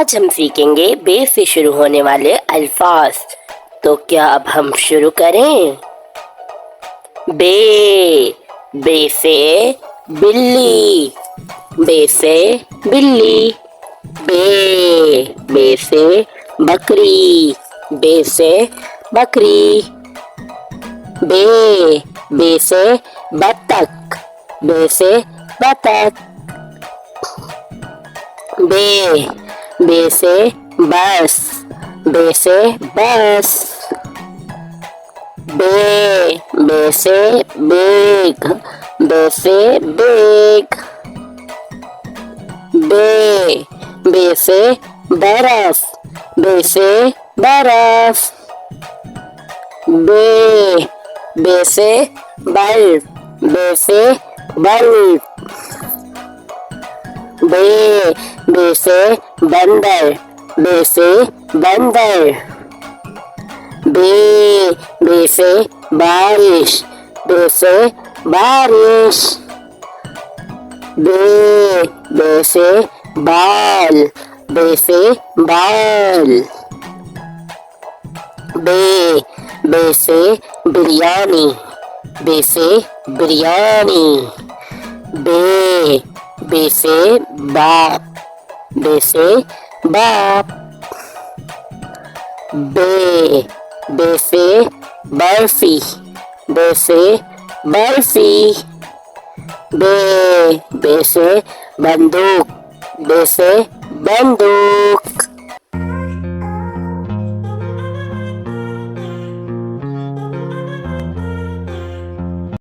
आज हम सीखेंगे बे से शुरू होने वाले अल्फाज। तो क्या अब हम शुरू करें? बे, बे से बिल्ली, बे से बिल्ली। बे, बे से बकरी, बे से बकरी। बे, बे से बतख, बे से बतख। बे, बे से बस, बे से बस। बे, बे से बेग, बे से बेग। बे, बे से बरफ, बे से बरफ। बे, बे से बल्ब, बे से बल्ब। बे, बे से बंदर, बे से बंदर। बे, बे से बारिश, बे से बारिश। बे, बे से बाल, बे से बाल। बे, बे से बिरयानी, बे से बिरयानी। बे, बे से बाप, बे से बाप। बे, बे से बर्फी, बे से बर्फी। बे, बे से बंदूक, बे से बंदूक।